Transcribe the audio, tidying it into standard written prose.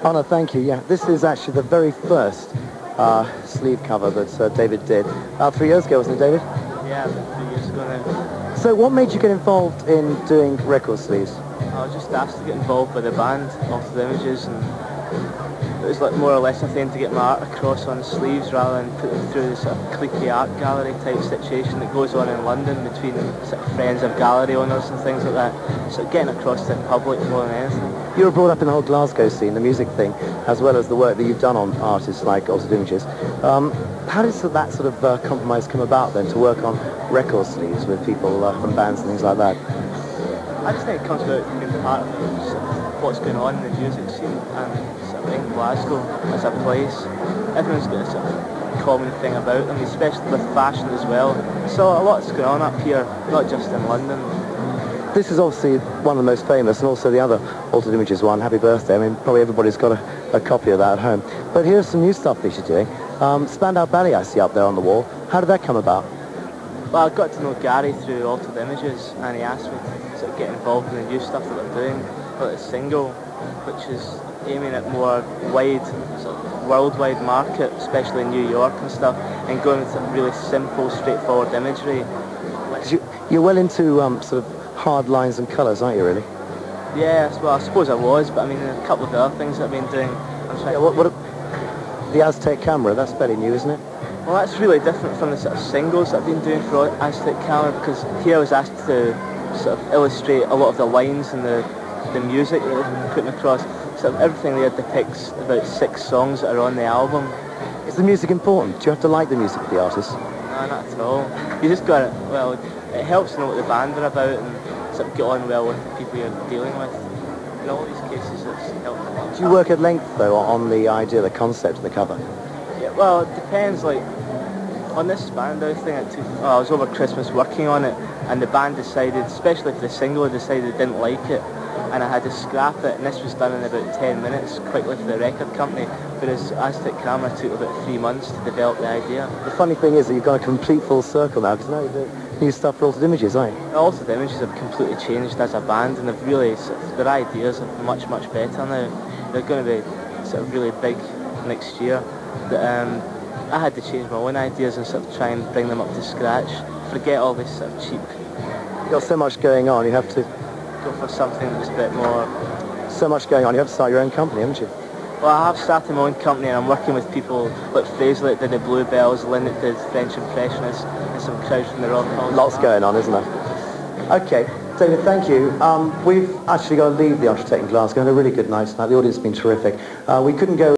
Oh no, thank you. Yeah, this is actually the very first sleeve cover that David did. About 3 years ago, wasn't it, David? Yeah, about 3 years ago now. So what made you get involved in doing record sleeves? I was just asked to get involved by the band, Oxford Images, and it was like more or less a thing to get my art across on sleeves rather than put them through the sort of cliquey art gallery type situation that goes on in London between sort of friends of gallery owners and things like that. So getting across to the public more than anything. You were brought up in the whole Glasgow scene, the music thing, as well as the work that you've done on artists like Oxford Images. How did that sort of compromise come about then, to work on record sleeves with people from bands and things like that? I just think it comes about being part of sort of what's going on in the music scene and sort of in Glasgow as a place. Everyone's got a sort of common thing about them, especially with fashion as well. So a lot's going on up here, not just in London. This is obviously one of the most famous, and also the other Altered Images one, Happy Birthday. I mean, probably everybody's got a copy of that at home. But here's some new stuff that you're doing. Spandau Ballet I see up there on the wall. How did that come about? Well, I got to know Gary through Altered Images, and he asked me to sort of get involved in the new stuff that they're doing. Like a single, which is aiming at more wide, sort of worldwide market, especially in New York and stuff, and going with some really simple, straightforward imagery. You're well into sort of hard lines and colours, aren't you, really? Yeah, well, I suppose I was, but I mean, a couple of the other things that I've been doing. The Aztec camera, that's fairly new, isn't it? Well, that's really different from the sort of singles that I've been doing for Aztec camera, because here I was asked to sort of illustrate a lot of the lines and the music that they're putting across. Sort of everything there depicts about 6 songs that are on the album. Is the music important? Do you have to like the music of the artist? No, not at all. You just got it. Well, it helps to know what the band are about and sort of get on well with the people you're dealing with. In all these cases, it's helped a lot. Do you work at length, though, on the idea, the concept of the cover? Yeah, well, it depends. Like, on this Spandau thing, I was over Christmas working on it, and the band decided, especially for the single, decided they didn't like it, and I had to scrap it, and this was done in about 10 minutes, quickly for the record company, whereas Aztec Camera took about 3 months to develop the idea. The funny thing is that you've got a complete full circle now, because now you're doing new stuff for Altered Images, aren't you? Altered Images have completely changed as a band, and they've really, their ideas are much, much better now. They're going to be sort of really big next year. But, I had to change my own ideas and sort of try and bring them up to scratch. Forget all this sort of cheap. You've got so much going on, you have to go for something that's a bit more. So much going on, you have to start your own company, haven't you? Well, I have started my own company, and I'm working with people like Fraser that did the Bluebells, Lynn that did French Impressionists, and some crowds from the Rock Hall. Lots going on, isn't there? Okay, David, thank you. We've actually got to leave the Architect in Glasgow. Had a really good night tonight. The audience has been terrific. We couldn't go